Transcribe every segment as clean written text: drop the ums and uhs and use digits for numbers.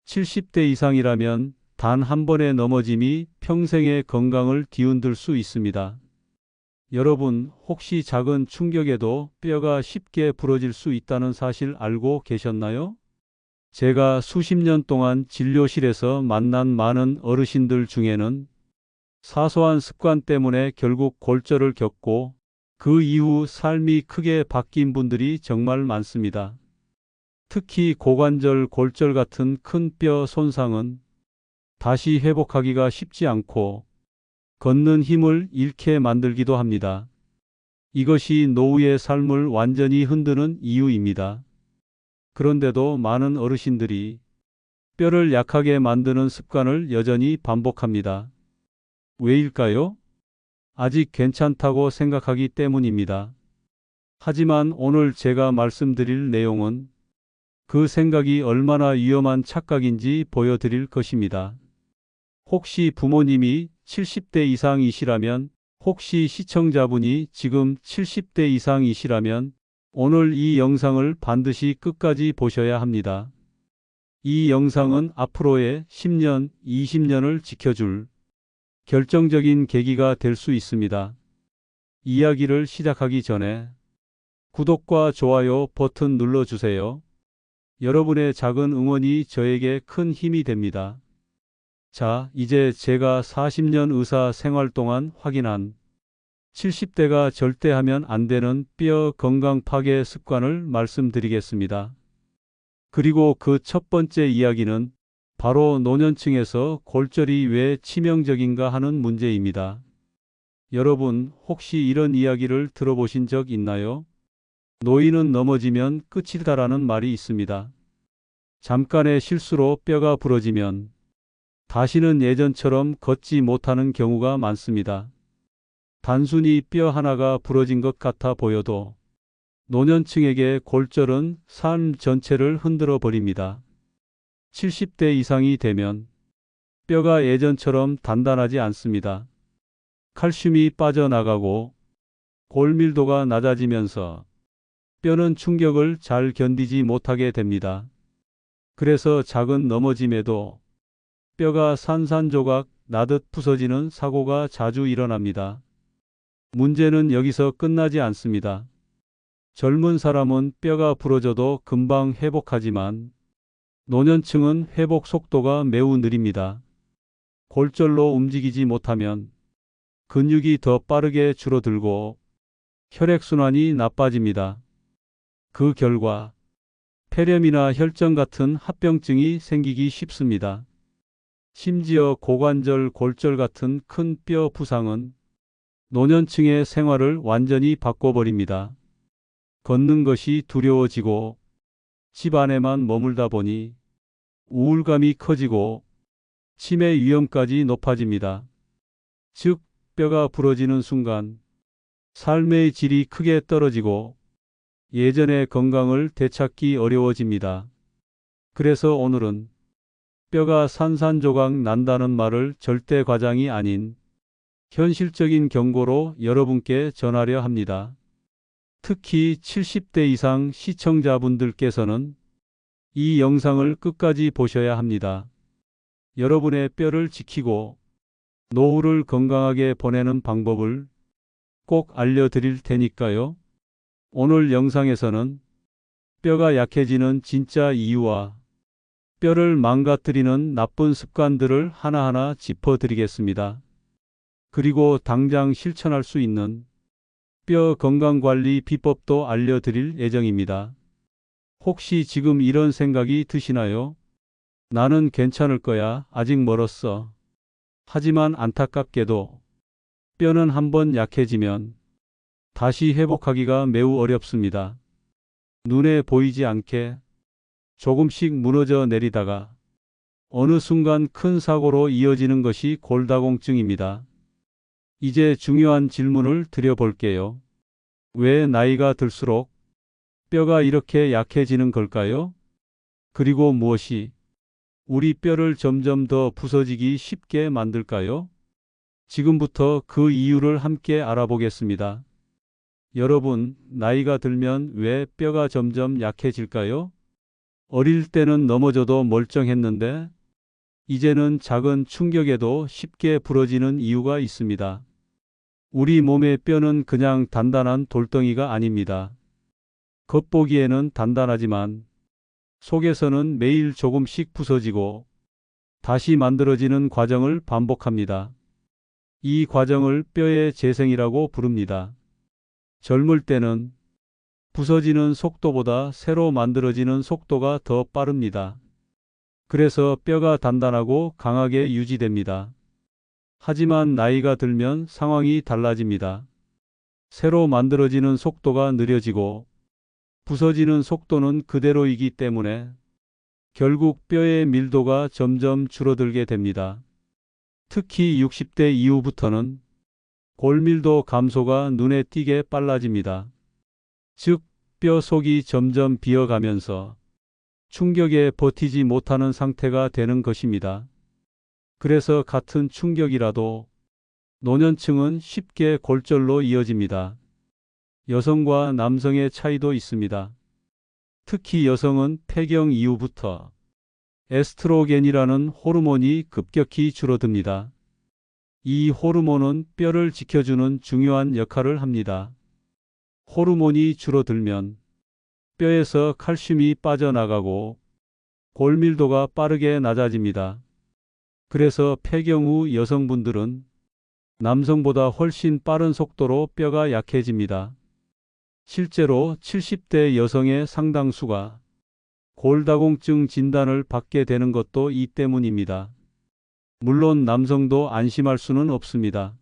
70대 이상이라면 단 한 번의 넘어짐이 평생의 건강을 뒤흔들 수 있습니다. 여러분, 혹시 작은 충격에도 뼈가 쉽게 부러질 수 있다는 사실 알고 계셨나요? 제가 수십 년 동안 진료실에서 만난 많은 어르신들 중에는 사소한 습관 때문에 결국 골절을 겪고 그 이후 삶이 크게 바뀐 분들이 정말 많습니다. 특히 고관절 골절 같은 큰 뼈 손상은 다시 회복하기가 쉽지 않고 걷는 힘을 잃게 만들기도 합니다. 이것이 노후의 삶을 완전히 흔드는 이유입니다. 그런데도 많은 어르신들이 뼈를 약하게 만드는 습관을 여전히 반복합니다. 왜일까요? 아직 괜찮다고 생각하기 때문입니다. 하지만 오늘 제가 말씀드릴 내용은 그 생각이 얼마나 위험한 착각인지 보여드릴 것입니다. 혹시 부모님이 70대 이상이시라면, 혹시 시청자분이 지금 70대 이상이시라면 오늘 이 영상을 반드시 끝까지 보셔야 합니다. 이 영상은 앞으로의 10년, 20년을 지켜줄 결정적인 계기가 될 수 있습니다. 이야기를 시작하기 전에 구독과 좋아요 버튼 눌러주세요. 여러분의 작은 응원이 저에게 큰 힘이 됩니다. 자, 이제 제가 40년 의사 생활 동안 확인한 70대가 절대 하면 안 되는 뼈 건강 파괴 습관을 말씀드리겠습니다. 그리고 그 첫 번째 이야기는 바로 노년층에서 골절이 왜 치명적인가 하는 문제입니다. 여러분, 혹시 이런 이야기를 들어보신 적 있나요? 노인은 넘어지면 끝이다라는 말이 있습니다. 잠깐의 실수로 뼈가 부러지면 다시는 예전처럼 걷지 못하는 경우가 많습니다. 단순히 뼈 하나가 부러진 것 같아 보여도 노년층에게 골절은 삶 전체를 흔들어 버립니다. 70대 이상이 되면 뼈가 예전처럼 단단하지 않습니다. 칼슘이 빠져나가고 골밀도가 낮아지면서 뼈는 충격을 잘 견디지 못하게 됩니다. 그래서 작은 넘어짐에도 뼈가 산산조각 나듯 부서지는 사고가 자주 일어납니다. 문제는 여기서 끝나지 않습니다. 젊은 사람은 뼈가 부러져도 금방 회복하지만 노년층은 회복 속도가 매우 느립니다. 골절로 움직이지 못하면 근육이 더 빠르게 줄어들고 혈액순환이 나빠집니다. 그 결과 폐렴이나 혈전 같은 합병증이 생기기 쉽습니다. 심지어 고관절 골절 같은 큰 뼈 부상은 노년층의 생활을 완전히 바꿔버립니다. 걷는 것이 두려워지고 집 안에만 머물다 보니 우울감이 커지고 치매 위험까지 높아집니다. 즉, 뼈가 부러지는 순간 삶의 질이 크게 떨어지고 예전의 건강을 되찾기 어려워집니다. 그래서 오늘은 뼈가 산산조각 난다는 말을 절대 과장이 아닌 현실적인 경고로 여러분께 전하려 합니다. 특히 70대 이상 시청자분들께서는 이 영상을 끝까지 보셔야 합니다. 여러분의 뼈를 지키고 노후를 건강하게 보내는 방법을 꼭 알려드릴 테니까요. 오늘 영상에서는 뼈가 약해지는 진짜 이유와 뼈를 망가뜨리는 나쁜 습관들을 하나하나 짚어드리겠습니다. 그리고 당장 실천할 수 있는 뼈 건강관리 비법도 알려드릴 예정입니다. 혹시 지금 이런 생각이 드시나요? 나는 괜찮을 거야. 아직 멀었어. 하지만 안타깝게도 뼈는 한번 약해지면 다시 회복하기가 매우 어렵습니다. 눈에 보이지 않게 조금씩 무너져 내리다가 어느 순간 큰 사고로 이어지는 것이 골다공증입니다. 이제 중요한 질문을 드려볼게요. 왜 나이가 들수록 뼈가 이렇게 약해지는 걸까요? 그리고 무엇이 우리 뼈를 점점 더 부서지기 쉽게 만들까요? 지금부터 그 이유를 함께 알아보겠습니다. 여러분, 나이가 들면 왜 뼈가 점점 약해질까요? 어릴 때는 넘어져도 멀쩡했는데 이제는 작은 충격에도 쉽게 부러지는 이유가 있습니다. 우리 몸의 뼈는 그냥 단단한 돌덩이가 아닙니다. 겉보기에는 단단하지만 속에서는 매일 조금씩 부서지고 다시 만들어지는 과정을 반복합니다. 이 과정을 뼈의 재생이라고 부릅니다. 젊을 때는 부서지는 속도보다 새로 만들어지는 속도가 더 빠릅니다. 그래서 뼈가 단단하고 강하게 유지됩니다. 하지만 나이가 들면 상황이 달라집니다. 새로 만들어지는 속도가 느려지고 부서지는 속도는 그대로이기 때문에 결국 뼈의 밀도가 점점 줄어들게 됩니다. 특히 60대 이후부터는 골밀도 감소가 눈에 띄게 빨라집니다. 즉, 뼈 속이 점점 비어가면서 충격에 버티지 못하는 상태가 되는 것입니다. 그래서 같은 충격이라도 노년층은 쉽게 골절로 이어집니다. 여성과 남성의 차이도 있습니다. 특히 여성은 폐경 이후부터 에스트로겐이라는 호르몬이 급격히 줄어듭니다. 이 호르몬은 뼈를 지켜주는 중요한 역할을 합니다. 호르몬이 줄어들면 뼈에서 칼슘이 빠져나가고 골밀도가 빠르게 낮아집니다. 그래서 폐경 후 여성분들은 남성보다 훨씬 빠른 속도로 뼈가 약해집니다. 실제로 70대 여성의 상당수가 골다공증 진단을 받게 되는 것도 이 때문입니다. 물론 남성도 안심할 수는 없습니다.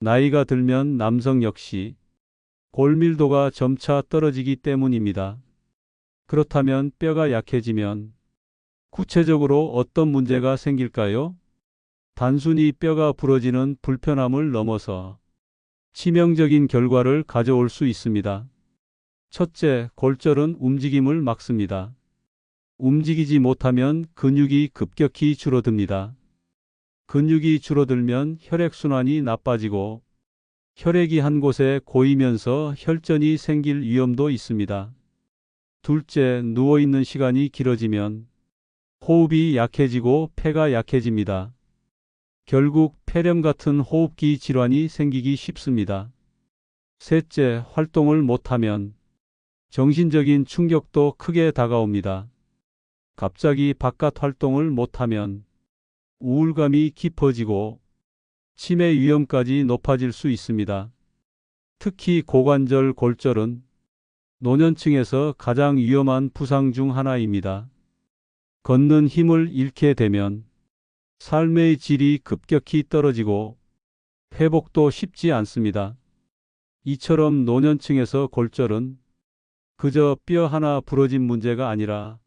나이가 들면 남성 역시 골밀도가 점차 떨어지기 때문입니다. 그렇다면 뼈가 약해지면 구체적으로 어떤 문제가 생길까요? 단순히 뼈가 부러지는 불편함을 넘어서 치명적인 결과를 가져올 수 있습니다. 첫째, 골절은 움직임을 막습니다. 움직이지 못하면 근육이 급격히 줄어듭니다. 근육이 줄어들면 혈액순환이 나빠지고 혈액이 한 곳에 고이면서 혈전이 생길 위험도 있습니다. 둘째, 누워있는 시간이 길어지면 호흡이 약해지고 폐가 약해집니다. 결국 폐렴 같은 호흡기 질환이 생기기 쉽습니다. 셋째, 활동을 못하면 정신적인 충격도 크게 다가옵니다. 갑자기 바깥 활동을 못하면 우울감이 깊어지고 치매 위험까지 높아질 수 있습니다. 특히 고관절 골절은 노년층에서 가장 위험한 부상 중 하나입니다. 걷는 힘을 잃게 되면 삶의 질이 급격히 떨어지고 회복도 쉽지 않습니다. 이처럼 노년층에서 골절은 그저 뼈 하나 부러진 문제가 아니라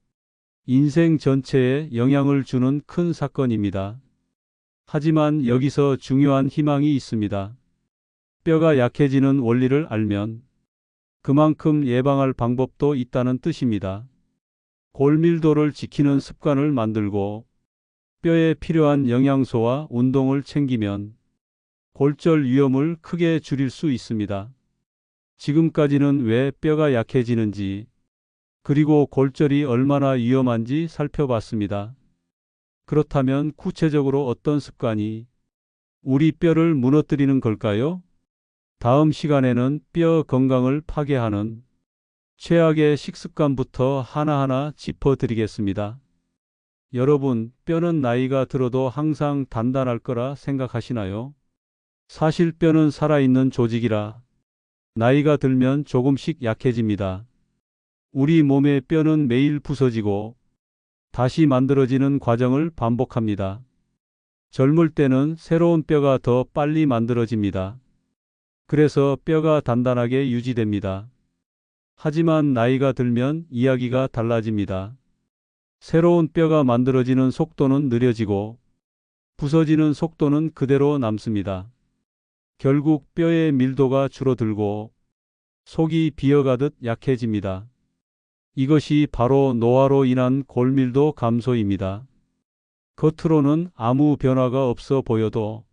인생 전체에 영향을 주는 큰 사건입니다. 하지만 여기서 중요한 희망이 있습니다. 뼈가 약해지는 원리를 알면 그만큼 예방할 방법도 있다는 뜻입니다. 골밀도를 지키는 습관을 만들고 뼈에 필요한 영양소와 운동을 챙기면 골절 위험을 크게 줄일 수 있습니다. 지금까지는 왜 뼈가 약해지는지 그리고 골절이 얼마나 위험한지 살펴봤습니다. 그렇다면 구체적으로 어떤 습관이 우리 뼈를 무너뜨리는 걸까요? 다음 시간에는 뼈 건강을 파괴하는 최악의 식습관부터 하나하나 짚어드리겠습니다. 여러분, 뼈는 나이가 들어도 항상 단단할 거라 생각하시나요? 사실 뼈는 살아있는 조직이라 나이가 들면 조금씩 약해집니다. 우리 몸의 뼈는 매일 부서지고 다시 만들어지는 과정을 반복합니다. 젊을 때는 새로운 뼈가 더 빨리 만들어집니다. 그래서 뼈가 단단하게 유지됩니다. 하지만 나이가 들면 이야기가 달라집니다. 새로운 뼈가 만들어지는 속도는 느려지고 부서지는 속도는 그대로 남습니다. 결국 뼈의 밀도가 줄어들고 속이 비어가듯 약해집니다. 이것이 바로 노화로 인한 골밀도 감소입니다. 겉으로는 아무 변화가 없어 보여도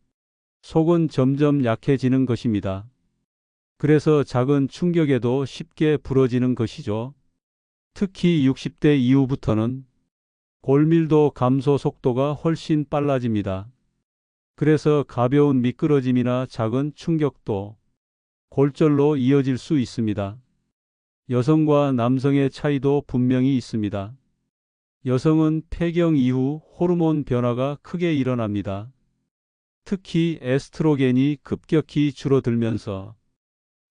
속은 점점 약해지는 것입니다. 그래서 작은 충격에도 쉽게 부러지는 것이죠. 특히 60대 이후부터는 골밀도 감소 속도가 훨씬 빨라집니다. 그래서 가벼운 미끄러짐이나 작은 충격도 골절로 이어질 수 있습니다. 여성과 남성의 차이도 분명히 있습니다. 여성은 폐경 이후 호르몬 변화가 크게 일어납니다. 특히 에스트로겐이 급격히 줄어들면서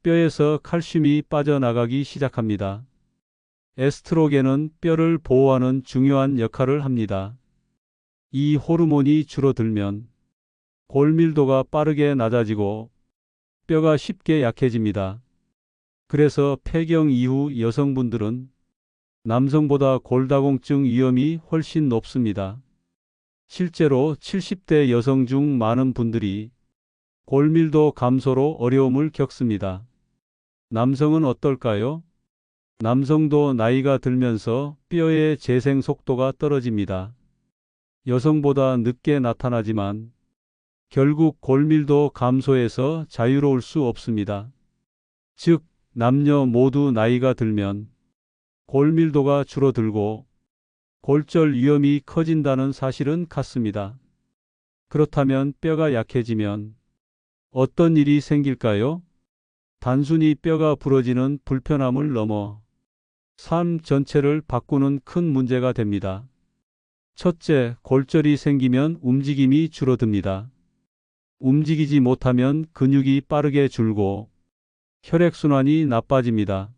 뼈에서 칼슘이 빠져나가기 시작합니다. 에스트로겐은 뼈를 보호하는 중요한 역할을 합니다. 이 호르몬이 줄어들면 골밀도가 빠르게 낮아지고 뼈가 쉽게 약해집니다. 그래서 폐경 이후 여성분들은 남성보다 골다공증 위험이 훨씬 높습니다. 실제로 70대 여성 중 많은 분들이 골밀도 감소로 어려움을 겪습니다. 남성은 어떨까요? 남성도 나이가 들면서 뼈의 재생 속도가 떨어집니다. 여성보다 늦게 나타나지만 결국 골밀도 감소에서 자유로울 수 없습니다. 즉, 남녀 모두 나이가 들면 골밀도가 줄어들고 골절 위험이 커진다는 사실은 같습니다. 그렇다면 뼈가 약해지면 어떤 일이 생길까요? 단순히 뼈가 부러지는 불편함을 넘어 삶 전체를 바꾸는 큰 문제가 됩니다. 첫째, 골절이 생기면 움직임이 줄어듭니다. 움직이지 못하면 근육이 빠르게 줄고 혈액순환이 나빠집니다.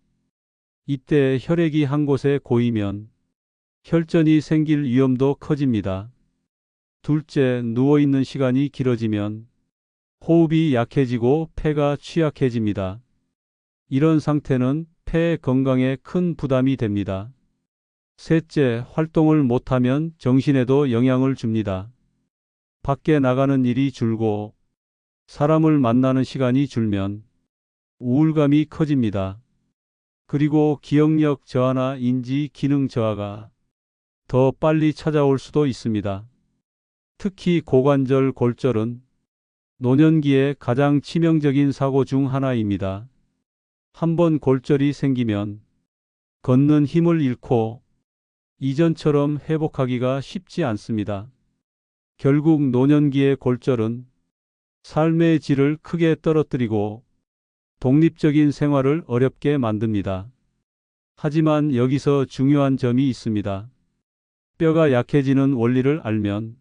이때 혈액이 한 곳에 고이면 혈전이 생길 위험도 커집니다. 둘째, 누워있는 시간이 길어지면 호흡이 약해지고 폐가 취약해집니다. 이런 상태는 폐 건강에 큰 부담이 됩니다. 셋째, 활동을 못하면 정신에도 영향을 줍니다. 밖에 나가는 일이 줄고 사람을 만나는 시간이 줄면 우울감이 커집니다. 그리고 기억력 저하나 인지 기능 저하가 더 빨리 찾아올 수도 있습니다. 특히 고관절 골절은 노년기에 가장 치명적인 사고 중 하나입니다. 한번 골절이 생기면 걷는 힘을 잃고 이전처럼 회복하기가 쉽지 않습니다. 결국 노년기의 골절은 삶의 질을 크게 떨어뜨리고 독립적인 생활을 어렵게 만듭니다. 하지만 여기서 중요한 점이 있습니다. 뼈가 약해지는 원리를 알면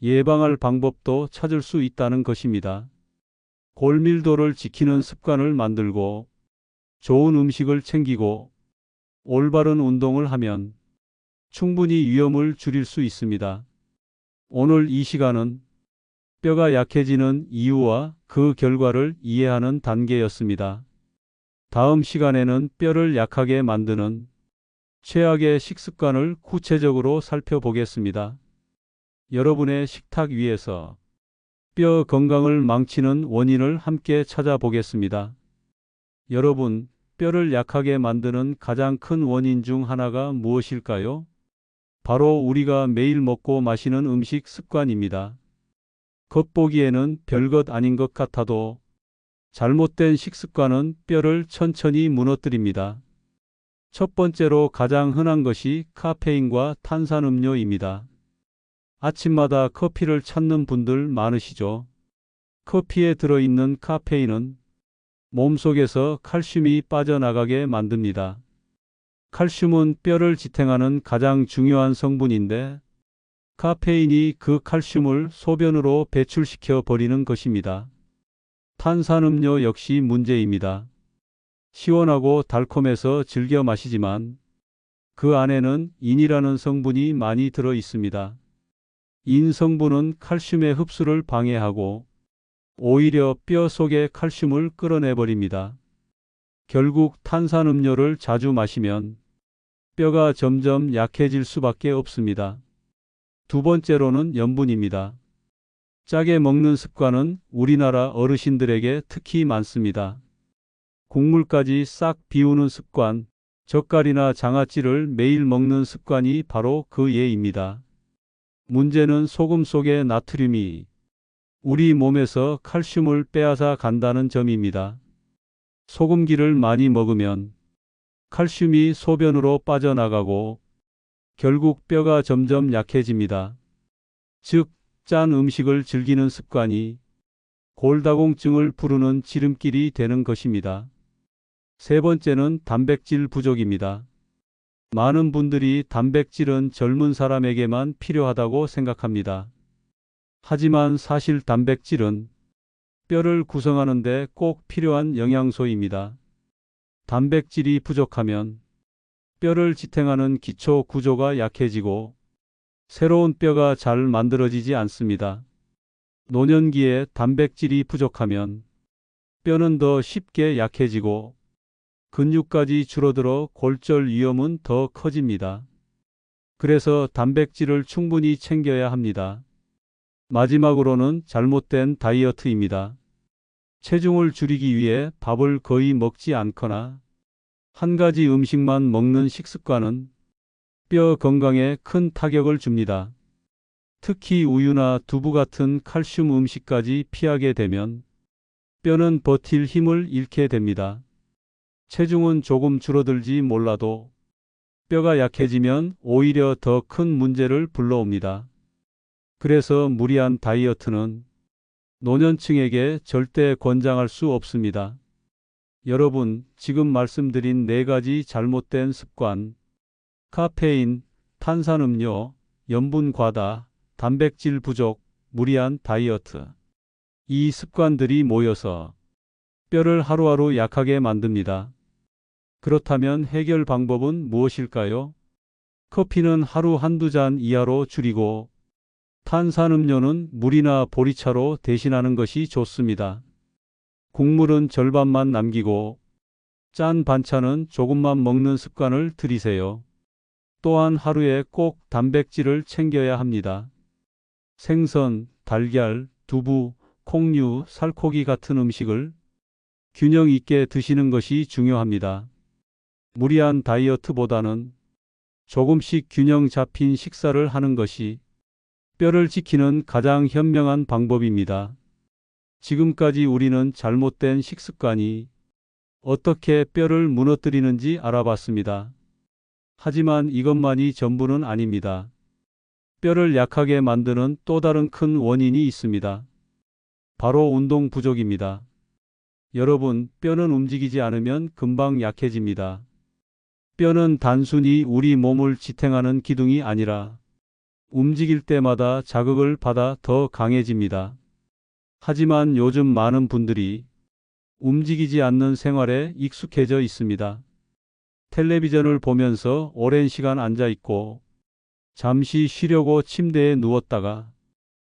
예방할 방법도 찾을 수 있다는 것입니다. 골밀도를 지키는 습관을 만들고 좋은 음식을 챙기고 올바른 운동을 하면 충분히 위험을 줄일 수 있습니다. 오늘 이 시간은 뼈가 약해지는 이유와 그 결과를 이해하는 단계였습니다. 다음 시간에는 뼈를 약하게 만드는 최악의 식습관을 구체적으로 살펴보겠습니다. 여러분의 식탁 위에서 뼈 건강을 망치는 원인을 함께 찾아보겠습니다. 여러분, 뼈를 약하게 만드는 가장 큰 원인 중 하나가 무엇일까요? 바로 우리가 매일 먹고 마시는 음식 습관입니다. 겉보기에는 별것 아닌 것 같아도 잘못된 식습관은 뼈를 천천히 무너뜨립니다. 첫 번째로 가장 흔한 것이 카페인과 탄산음료입니다. 아침마다 커피를 찾는 분들 많으시죠? 커피에 들어있는 카페인은 몸속에서 칼슘이 빠져나가게 만듭니다. 칼슘은 뼈를 지탱하는 가장 중요한 성분인데 카페인이 그 칼슘을 소변으로 배출시켜 버리는 것입니다. 탄산음료 역시 문제입니다. 시원하고 달콤해서 즐겨 마시지만 그 안에는 인이라는 성분이 많이 들어 있습니다. 인 성분은 칼슘의 흡수를 방해하고 오히려 뼈 속의 칼슘을 끌어내버립니다. 결국 탄산음료를 자주 마시면 뼈가 점점 약해질 수밖에 없습니다. 두 번째로는 염분입니다. 짜게 먹는 습관은 우리나라 어르신들에게 특히 많습니다. 국물까지 싹 비우는 습관, 젓갈이나 장아찌를 매일 먹는 습관이 바로 그 예입니다. 문제는 소금 속의 나트륨이 우리 몸에서 칼슘을 빼앗아 간다는 점입니다. 소금기를 많이 먹으면 칼슘이 소변으로 빠져나가고 결국 뼈가 점점 약해집니다. 즉, 짠 음식을 즐기는 습관이 골다공증을 부르는 지름길이 되는 것입니다. 세 번째는 단백질 부족입니다. 많은 분들이 단백질은 젊은 사람에게만 필요하다고 생각합니다. 하지만 사실 단백질은 뼈를 구성하는 데 꼭 필요한 영양소입니다. 단백질이 부족하면 뼈를 지탱하는 기초 구조가 약해지고 새로운 뼈가 잘 만들어지지 않습니다. 노년기에 단백질이 부족하면 뼈는 더 쉽게 약해지고 근육까지 줄어들어 골절 위험은 더 커집니다. 그래서 단백질을 충분히 챙겨야 합니다. 마지막으로는 잘못된 다이어트입니다. 체중을 줄이기 위해 밥을 거의 먹지 않거나 한 가지 음식만 먹는 식습관은 뼈 건강에 큰 타격을 줍니다. 특히 우유나 두부 같은 칼슘 음식까지 피하게 되면 뼈는 버틸 힘을 잃게 됩니다. 체중은 조금 줄어들지 몰라도 뼈가 약해지면 오히려 더 큰 문제를 불러옵니다. 그래서 무리한 다이어트는 노년층에게 절대 권장할 수 없습니다. 여러분, 지금 말씀드린 4가지 잘못된 습관, 카페인, 탄산음료, 염분 과다, 단백질 부족, 무리한 다이어트. 이 습관들이 모여서 뼈를 하루하루 약하게 만듭니다. 그렇다면 해결 방법은 무엇일까요? 커피는 하루 한두 잔 이하로 줄이고 탄산음료는 물이나 보리차로 대신하는 것이 좋습니다. 국물은 절반만 남기고 짠 반찬은 조금만 먹는 습관을 들이세요. 또한 하루에 꼭 단백질을 챙겨야 합니다. 생선, 달걀, 두부, 콩류, 살코기 같은 음식을 균형 있게 드시는 것이 중요합니다. 무리한 다이어트보다는 조금씩 균형 잡힌 식사를 하는 것이 뼈를 지키는 가장 현명한 방법입니다. 지금까지 우리는 잘못된 식습관이 어떻게 뼈를 무너뜨리는지 알아봤습니다. 하지만 이것만이 전부는 아닙니다. 뼈를 약하게 만드는 또 다른 큰 원인이 있습니다. 바로 운동 부족입니다. 여러분, 뼈는 움직이지 않으면 금방 약해집니다. 뼈는 단순히 우리 몸을 지탱하는 기둥이 아니라 움직일 때마다 자극을 받아 더 강해집니다. 하지만 요즘 많은 분들이 움직이지 않는 생활에 익숙해져 있습니다. 텔레비전을 보면서 오랜 시간 앉아 있고 잠시 쉬려고 침대에 누웠다가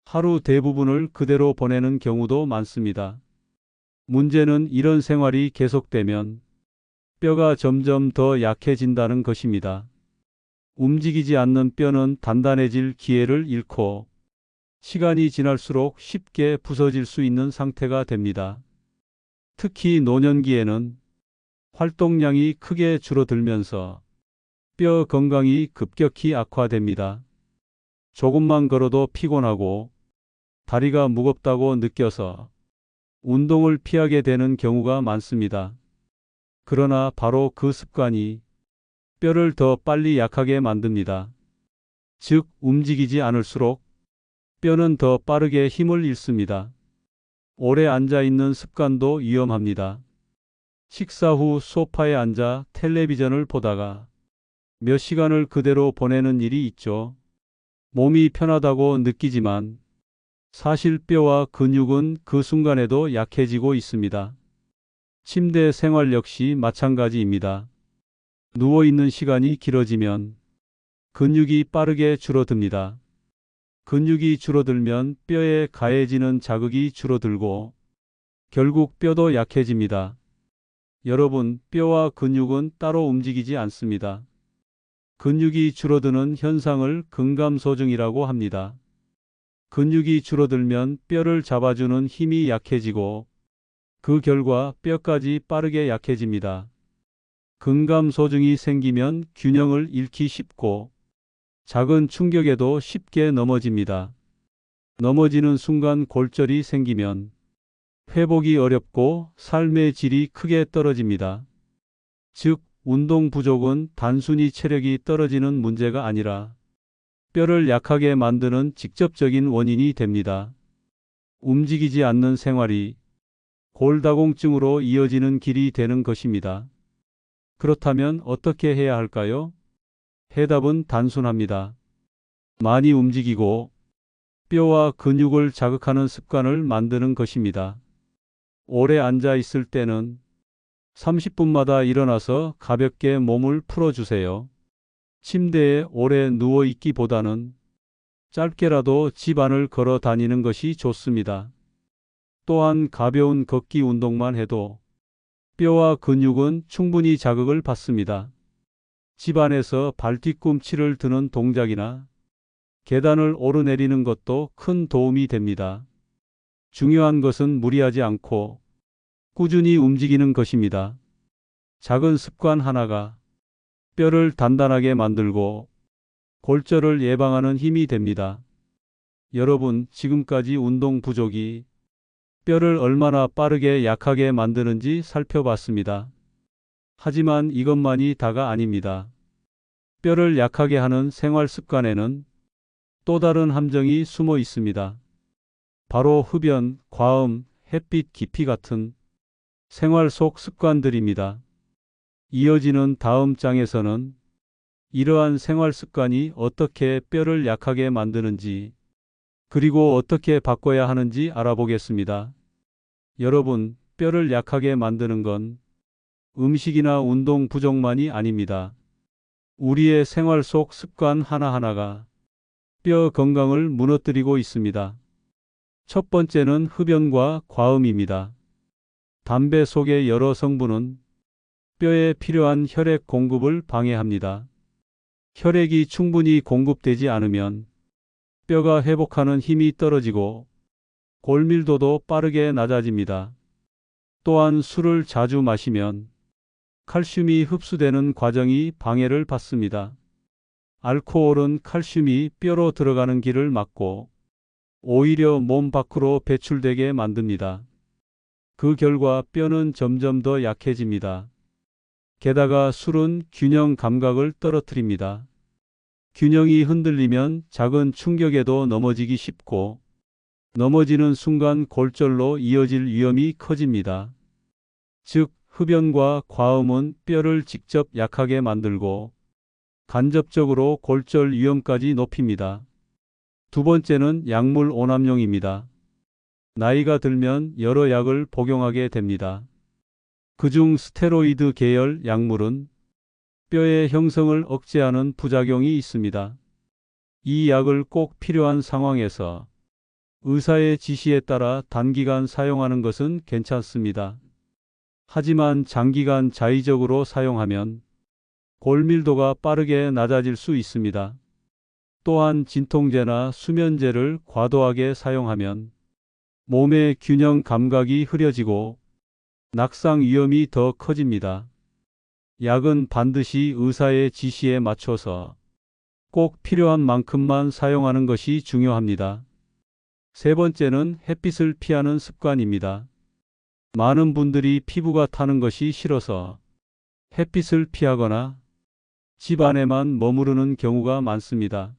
하루 대부분을 그대로 보내는 경우도 많습니다. 문제는 이런 생활이 계속되면 뼈가 점점 더 약해진다는 것입니다. 움직이지 않는 뼈는 단단해질 기회를 잃고 시간이 지날수록 쉽게 부서질 수 있는 상태가 됩니다. 특히 노년기에는 활동량이 크게 줄어들면서 뼈 건강이 급격히 악화됩니다. 조금만 걸어도 피곤하고 다리가 무겁다고 느껴서 운동을 피하게 되는 경우가 많습니다. 그러나 바로 그 습관이 뼈를 더 빨리 약하게 만듭니다. 즉, 움직이지 않을수록 뼈는 더 빠르게 힘을 잃습니다. 오래 앉아 있는 습관도 위험합니다. 식사 후 소파에 앉아 텔레비전을 보다가 몇 시간을 그대로 보내는 일이 있죠. 몸이 편하다고 느끼지만 사실 뼈와 근육은 그 순간에도 약해지고 있습니다. 침대 생활 역시 마찬가지입니다. 누워있는 시간이 길어지면 근육이 빠르게 줄어듭니다. 근육이 줄어들면 뼈에 가해지는 자극이 줄어들고 결국 뼈도 약해집니다. 여러분, 뼈와 근육은 따로 움직이지 않습니다. 근육이 줄어드는 현상을 근감소증이라고 합니다. 근육이 줄어들면 뼈를 잡아주는 힘이 약해지고 그 결과 뼈까지 빠르게 약해집니다. 근감소증이 생기면 균형을 잃기 쉽고 작은 충격에도 쉽게 넘어집니다. 넘어지는 순간 골절이 생기면 회복이 어렵고 삶의 질이 크게 떨어집니다. 즉, 운동 부족은 단순히 체력이 떨어지는 문제가 아니라 뼈를 약하게 만드는 직접적인 원인이 됩니다. 움직이지 않는 생활이 골다공증으로 이어지는 길이 되는 것입니다. 그렇다면 어떻게 해야 할까요? 해답은 단순합니다. 많이 움직이고 뼈와 근육을 자극하는 습관을 만드는 것입니다. 오래 앉아 있을 때는 30분마다 일어나서 가볍게 몸을 풀어주세요. 침대에 오래 누워 있기보다는 짧게라도 집 안을 걸어 다니는 것이 좋습니다. 또한 가벼운 걷기 운동만 해도 뼈와 근육은 충분히 자극을 받습니다. 집 안에서 발뒤꿈치를 드는 동작이나 계단을 오르내리는 것도 큰 도움이 됩니다. 중요한 것은 무리하지 않고 꾸준히 움직이는 것입니다. 작은 습관 하나가 뼈를 단단하게 만들고 골절을 예방하는 힘이 됩니다. 여러분, 지금까지 운동 부족이 뼈를 얼마나 빠르게 약하게 만드는지 살펴봤습니다. 하지만 이것만이 다가 아닙니다. 뼈를 약하게 하는 생활 습관에는 또 다른 함정이 숨어 있습니다. 바로 흡연, 과음, 햇빛 깊이 같은 생활 속 습관들입니다. 이어지는 다음 장에서는 이러한 생활 습관이 어떻게 뼈를 약하게 만드는지, 그리고 어떻게 바꿔야 하는지 알아보겠습니다. 여러분, 뼈를 약하게 만드는 건 음식이나 운동 부족만이 아닙니다. 우리의 생활 속 습관 하나하나가 뼈 건강을 무너뜨리고 있습니다. 첫 번째는 흡연과 과음입니다. 담배 속의 여러 성분은 뼈에 필요한 혈액 공급을 방해합니다. 혈액이 충분히 공급되지 않으면 뼈가 회복하는 힘이 떨어지고 골밀도도 빠르게 낮아집니다. 또한 술을 자주 마시면 칼슘이 흡수되는 과정이 방해를 받습니다. 알코올은 칼슘이 뼈로 들어가는 길을 막고 오히려 몸 밖으로 배출되게 만듭니다. 그 결과 뼈는 점점 더 약해집니다. 게다가 술은 균형 감각을 떨어뜨립니다. 균형이 흔들리면 작은 충격에도 넘어지기 쉽고 넘어지는 순간 골절로 이어질 위험이 커집니다. 즉, 흡연과 과음은 뼈를 직접 약하게 만들고 간접적으로 골절 위험까지 높입니다. 두 번째는 약물 오남용입니다. 나이가 들면 여러 약을 복용하게 됩니다. 그중 스테로이드 계열 약물은 뼈의 형성을 억제하는 부작용이 있습니다. 이 약을 꼭 필요한 상황에서 의사의 지시에 따라 단기간 사용하는 것은 괜찮습니다. 하지만 장기간 자의적으로 사용하면 골밀도가 빠르게 낮아질 수 있습니다. 또한 진통제나 수면제를 과도하게 사용하면 몸의 균형 감각이 흐려지고 낙상 위험이 더 커집니다. 약은 반드시 의사의 지시에 맞춰서 꼭 필요한 만큼만 사용하는 것이 중요합니다. 세 번째는 햇빛을 피하는 습관입니다. 많은 분들이 피부가 타는 것이 싫어서 햇빛을 피하거나 집 안에만 머무르는 경우가 많습니다.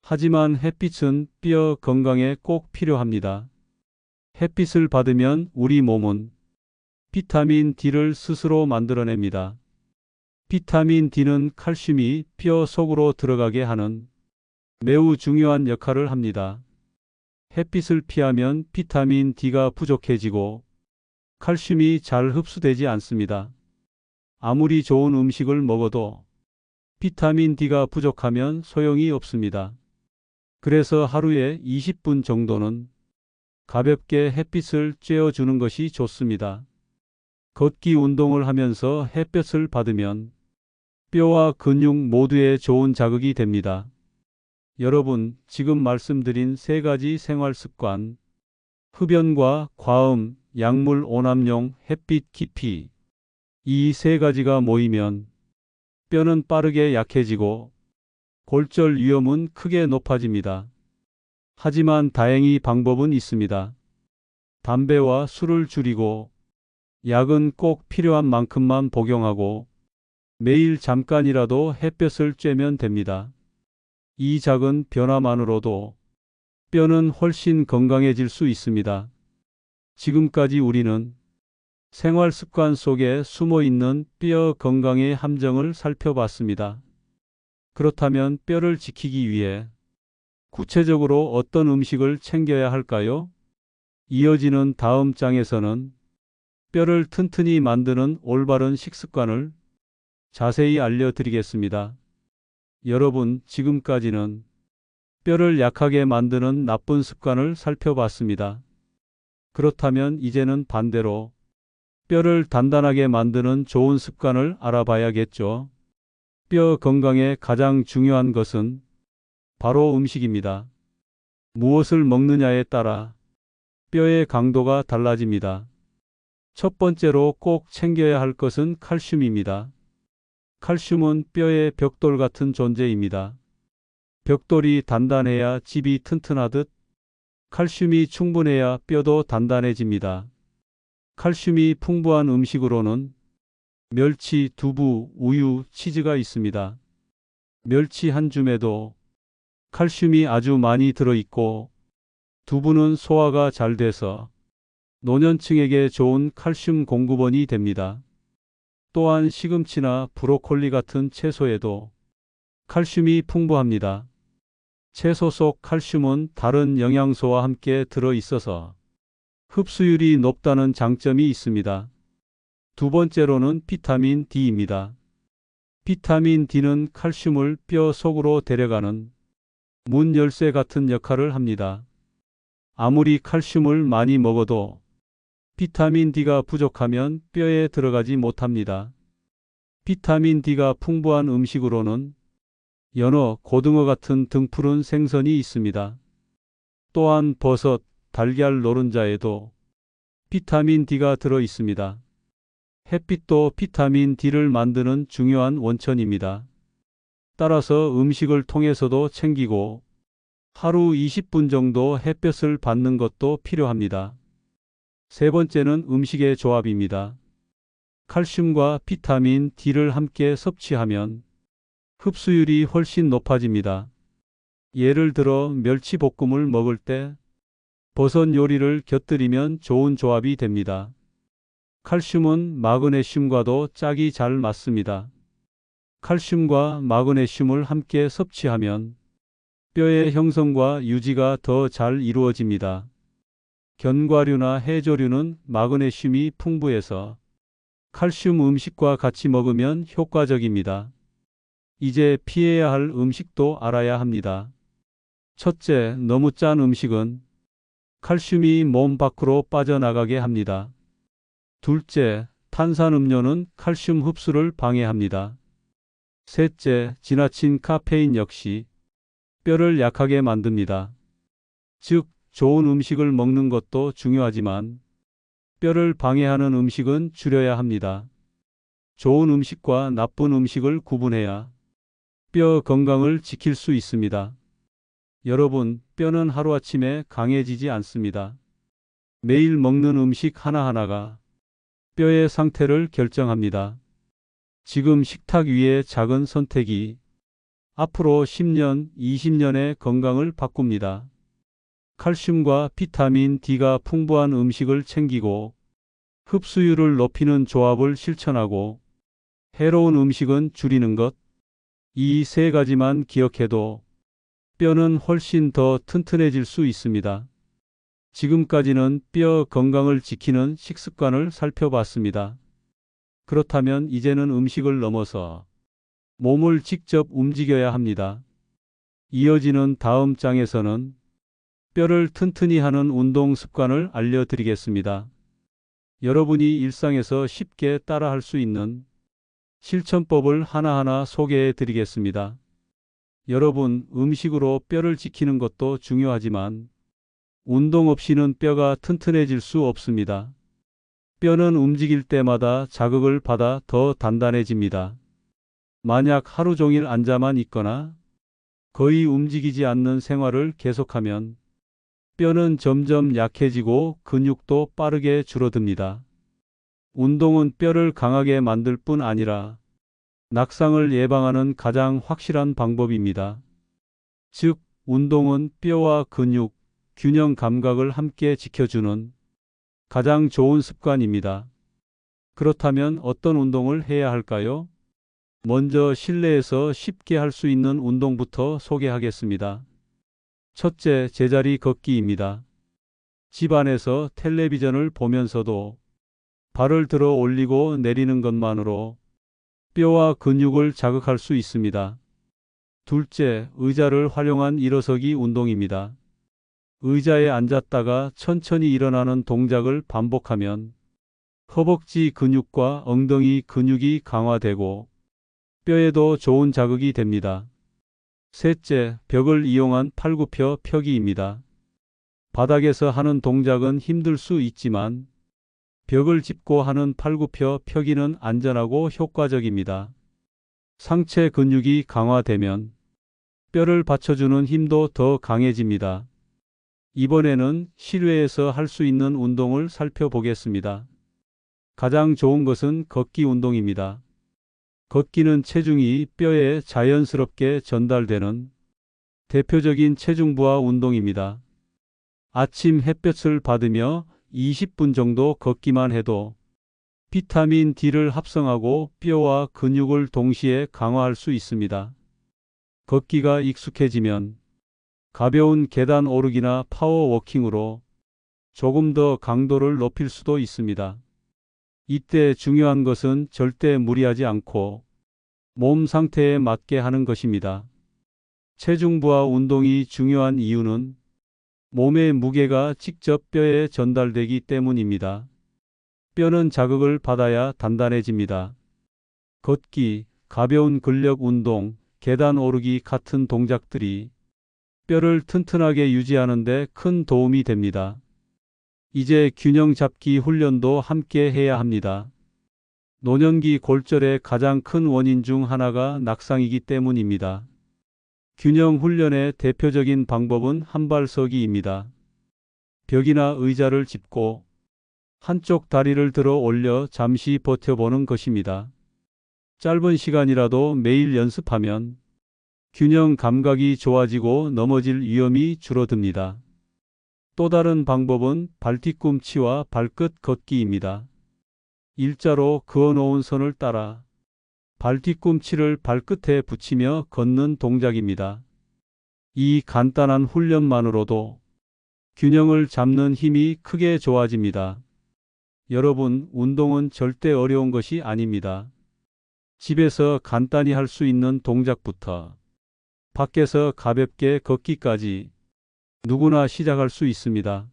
하지만 햇빛은 뼈 건강에 꼭 필요합니다. 햇빛을 받으면 우리 몸은 비타민 D를 스스로 만들어냅니다. 비타민 D는 칼슘이 뼈 속으로 들어가게 하는 매우 중요한 역할을 합니다. 햇빛을 피하면 비타민 D가 부족해지고 칼슘이 잘 흡수되지 않습니다. 아무리 좋은 음식을 먹어도 비타민 D가 부족하면 소용이 없습니다. 그래서 하루에 20분 정도는 가볍게 햇빛을 쬐어주는 것이 좋습니다. 걷기 운동을 하면서 햇볕을 받으면 뼈와 근육 모두에 좋은 자극이 됩니다. 여러분, 지금 말씀드린 세 가지 생활 습관, 흡연과 과음, 약물 오남용, 햇빛 기피, 이 세 가지가 모이면 뼈는 빠르게 약해지고 골절 위험은 크게 높아집니다. 하지만 다행히 방법은 있습니다. 담배와 술을 줄이고 약은 꼭 필요한 만큼만 복용하고 매일 잠깐이라도 햇볕을 쬐면 됩니다. 이 작은 변화만으로도 뼈는 훨씬 건강해질 수 있습니다. 지금까지 우리는 생활 습관 속에 숨어 있는 뼈 건강의 함정을 살펴봤습니다. 그렇다면 뼈를 지키기 위해 구체적으로 어떤 음식을 챙겨야 할까요? 이어지는 다음 장에서는 뼈를 튼튼히 만드는 올바른 식습관을 자세히 알려드리겠습니다. 여러분, 지금까지는 뼈를 약하게 만드는 나쁜 습관을 살펴봤습니다. 그렇다면 이제는 반대로 뼈를 단단하게 만드는 좋은 습관을 알아봐야겠죠. 뼈 건강에 가장 중요한 것은 바로 음식입니다. 무엇을 먹느냐에 따라 뼈의 강도가 달라집니다. 첫 번째로 꼭 챙겨야 할 것은 칼슘입니다. 칼슘은 뼈의 벽돌 같은 존재입니다. 벽돌이 단단해야 집이 튼튼하듯 칼슘이 충분해야 뼈도 단단해집니다. 칼슘이 풍부한 음식으로는 멸치, 두부, 우유, 치즈가 있습니다. 멸치 한 줌에도 칼슘이 아주 많이 들어있고 두부는 소화가 잘 돼서 노년층에게 좋은 칼슘 공급원이 됩니다. 또한 시금치나 브로콜리 같은 채소에도 칼슘이 풍부합니다. 채소 속 칼슘은 다른 영양소와 함께 들어있어서 흡수율이 높다는 장점이 있습니다. 두 번째로는 비타민 D입니다. 비타민 D는 칼슘을 뼈 속으로 데려가는 문 열쇠 같은 역할을 합니다. 아무리 칼슘을 많이 먹어도 비타민 D가 부족하면 뼈에 들어가지 못합니다. 비타민 D가 풍부한 음식으로는 연어, 고등어 같은 등푸른 생선이 있습니다. 또한 버섯, 달걀 노른자에도 비타민 D가 들어 있습니다. 햇빛도 비타민 D를 만드는 중요한 원천입니다. 따라서 음식을 통해서도 챙기고 하루 20분 정도 햇볕을 받는 것도 필요합니다. 세 번째는 음식의 조합입니다. 칼슘과 비타민 D를 함께 섭취하면 흡수율이 훨씬 높아집니다. 예를 들어 멸치볶음을 먹을 때 버섯 요리를 곁들이면 좋은 조합이 됩니다. 칼슘은 마그네슘과도 짝이 잘 맞습니다. 칼슘과 마그네슘을 함께 섭취하면 뼈의 형성과 유지가 더 잘 이루어집니다. 견과류나 해조류는 마그네슘이 풍부해서 칼슘 음식과 같이 먹으면 효과적입니다. 이제 피해야 할 음식도 알아야 합니다. 첫째, 너무 짠 음식은 칼슘이 몸 밖으로 빠져나가게 합니다. 둘째, 탄산음료는 칼슘 흡수를 방해합니다. 셋째, 지나친 카페인 역시 뼈를 약하게 만듭니다. 즉, 좋은 음식을 먹는 것도 중요하지만 뼈를 방해하는 음식은 줄여야 합니다. 좋은 음식과 나쁜 음식을 구분해야 뼈 건강을 지킬 수 있습니다. 여러분, 뼈는 하루아침에 강해지지 않습니다. 매일 먹는 음식 하나하나가 뼈의 상태를 결정합니다. 지금 식탁 위의 작은 선택이 앞으로 10년, 20년의 건강을 바꿉니다. 칼슘과 비타민 D가 풍부한 음식을 챙기고 흡수율을 높이는 조합을 실천하고 해로운 음식은 줄이는 것. 이 세 가지만 기억해도 뼈는 훨씬 더 튼튼해질 수 있습니다. 지금까지는 뼈 건강을 지키는 식습관을 살펴봤습니다. 그렇다면 이제는 음식을 넘어서 몸을 직접 움직여야 합니다. 이어지는 다음 장에서는 뼈를 튼튼히 하는 운동 습관을 알려드리겠습니다. 여러분이 일상에서 쉽게 따라할 수 있는 실천법을 하나하나 소개해 드리겠습니다. 여러분, 음식으로 뼈를 지키는 것도 중요하지만 운동 없이는 뼈가 튼튼해질 수 없습니다. 뼈는 움직일 때마다 자극을 받아 더 단단해집니다. 만약 하루 종일 앉아만 있거나 거의 움직이지 않는 생활을 계속하면 뼈는 점점 약해지고 근육도 빠르게 줄어듭니다. 운동은 뼈를 강하게 만들 뿐 아니라 낙상을 예방하는 가장 확실한 방법입니다. 즉, 운동은 뼈와 근육, 균형 감각을 함께 지켜주는 가장 좋은 습관입니다. 그렇다면 어떤 운동을 해야 할까요? 먼저 실내에서 쉽게 할 수 있는 운동부터 소개하겠습니다. 첫째, 제자리 걷기입니다. 집 안에서 텔레비전을 보면서도 발을 들어 올리고 내리는 것만으로 뼈와 근육을 자극할 수 있습니다. 둘째, 의자를 활용한 일어서기 운동입니다. 의자에 앉았다가 천천히 일어나는 동작을 반복하면 허벅지 근육과 엉덩이 근육이 강화되고 뼈에도 좋은 자극이 됩니다. 셋째, 벽을 이용한 팔굽혀 펴기입니다. 바닥에서 하는 동작은 힘들 수 있지만 벽을 짚고 하는 팔굽혀 펴기는 안전하고 효과적입니다. 상체 근육이 강화되면 뼈를 받쳐주는 힘도 더 강해집니다. 이번에는 실외에서 할 수 있는 운동을 살펴보겠습니다. 가장 좋은 것은 걷기 운동입니다. 걷기는 체중이 뼈에 자연스럽게 전달되는 대표적인 체중부하 운동입니다. 아침 햇볕을 받으며 20분 정도 걷기만 해도 비타민 D를 합성하고 뼈와 근육을 동시에 강화할 수 있습니다. 걷기가 익숙해지면 가벼운 계단 오르기나 파워워킹으로 조금 더 강도를 높일 수도 있습니다. 이때 중요한 것은 절대 무리하지 않고 몸 상태에 맞게 하는 것입니다. 체중부하 운동이 중요한 이유는 몸의 무게가 직접 뼈에 전달되기 때문입니다. 뼈는 자극을 받아야 단단해집니다. 걷기, 가벼운 근력 운동, 계단 오르기 같은 동작들이 뼈를 튼튼하게 유지하는 데 큰 도움이 됩니다. 이제 균형 잡기 훈련도 함께 해야 합니다. 노년기 골절의 가장 큰 원인 중 하나가 낙상이기 때문입니다. 균형 훈련의 대표적인 방법은 한발서기입니다. 벽이나 의자를 짚고 한쪽 다리를 들어 올려 잠시 버텨보는 것입니다. 짧은 시간이라도 매일 연습하면 균형 감각이 좋아지고 넘어질 위험이 줄어듭니다. 또 다른 방법은 발뒤꿈치와 발끝 걷기입니다. 일자로 그어놓은 선을 따라 발뒤꿈치를 발끝에 붙이며 걷는 동작입니다. 이 간단한 훈련만으로도 균형을 잡는 힘이 크게 좋아집니다. 여러분, 운동은 절대 어려운 것이 아닙니다. 집에서 간단히 할 수 있는 동작부터 밖에서 가볍게 걷기까지 누구나 시작할 수 있습니다.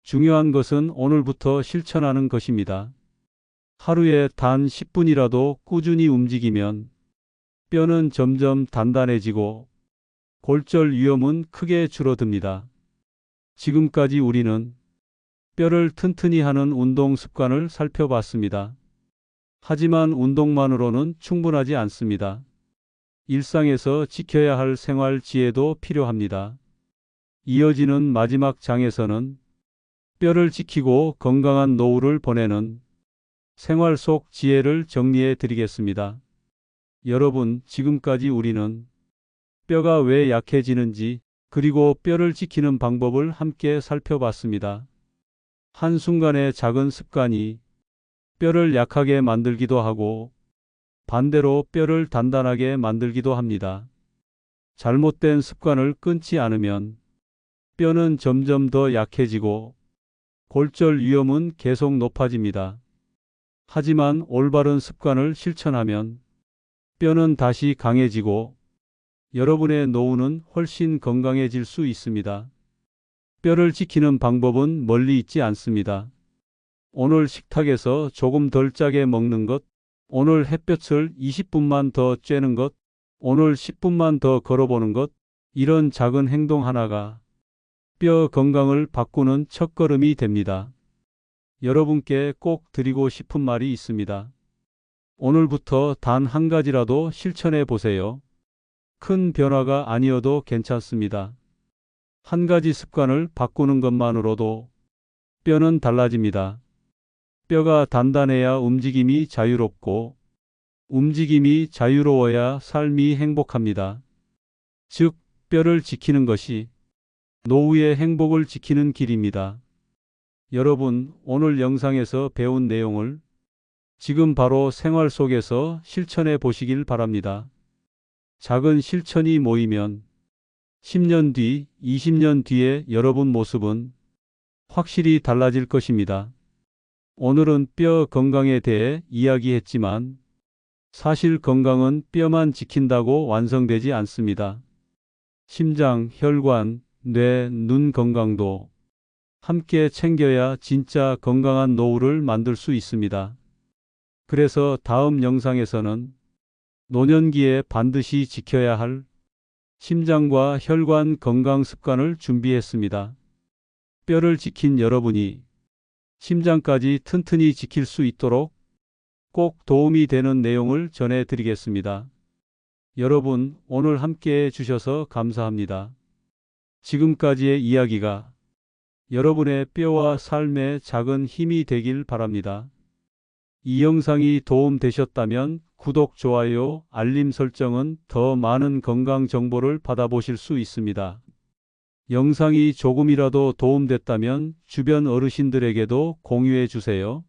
중요한 것은 오늘부터 실천하는 것입니다. 하루에 단 10분이라도 꾸준히 움직이면 뼈는 점점 단단해지고 골절 위험은 크게 줄어듭니다. 지금까지 우리는 뼈를 튼튼히 하는 운동 습관을 살펴봤습니다. 하지만 운동만으로는 충분하지 않습니다. 일상에서 지켜야 할 생활 지혜도 필요합니다. 이어지는 마지막 장에서는 뼈를 지키고 건강한 노후를 보내는 생활 속 지혜를 정리해 드리겠습니다. 여러분, 지금까지 우리는 뼈가 왜 약해지는지 그리고 뼈를 지키는 방법을 함께 살펴봤습니다. 한순간의 작은 습관이 뼈를 약하게 만들기도 하고 반대로 뼈를 단단하게 만들기도 합니다. 잘못된 습관을 끊지 않으면 뼈는 점점 더 약해지고 골절 위험은 계속 높아집니다. 하지만 올바른 습관을 실천하면 뼈는 다시 강해지고 여러분의 노후는 훨씬 건강해질 수 있습니다. 뼈를 지키는 방법은 멀리 있지 않습니다. 오늘 식탁에서 조금 덜 짜게 먹는 것, 오늘 햇볕을 20분만 더 쬐는 것, 오늘 10분만 더 걸어보는 것, 이런 작은 행동 하나가 뼈 건강을 바꾸는 첫걸음이 됩니다. 여러분께 꼭 드리고 싶은 말이 있습니다. 오늘부터 단 한 가지라도 실천해 보세요. 큰 변화가 아니어도 괜찮습니다. 한 가지 습관을 바꾸는 것만으로도 뼈는 달라집니다. 뼈가 단단해야 움직임이 자유롭고 움직임이 자유로워야 삶이 행복합니다. 즉, 뼈를 지키는 것이 노후의 행복을 지키는 길입니다. 여러분, 오늘 영상에서 배운 내용을 지금 바로 생활 속에서 실천해 보시길 바랍니다. 작은 실천이 모이면 10년 뒤, 20년 뒤에 여러분 모습은 확실히 달라질 것입니다. 오늘은 뼈 건강에 대해 이야기했지만 사실 건강은 뼈만 지킨다고 완성되지 않습니다. 심장, 혈관, 뇌, 눈 건강도 함께 챙겨야 진짜 건강한 노후를 만들 수 있습니다. 그래서 다음 영상에서는 노년기에 반드시 지켜야 할 심장과 혈관 건강 습관을 준비했습니다. 뼈를 지킨 여러분이 심장까지 튼튼히 지킬 수 있도록 꼭 도움이 되는 내용을 전해드리겠습니다. 여러분, 오늘 함께 해주셔서 감사합니다. 지금까지의 이야기가 여러분의 뼈와 삶에 작은 힘이 되길 바랍니다. 이 영상이 도움되셨다면 구독, 좋아요, 알림 설정은 더 많은 건강 정보를 받아보실 수 있습니다. 영상이 조금이라도 도움됐다면 주변 어르신들에게도 공유해 주세요.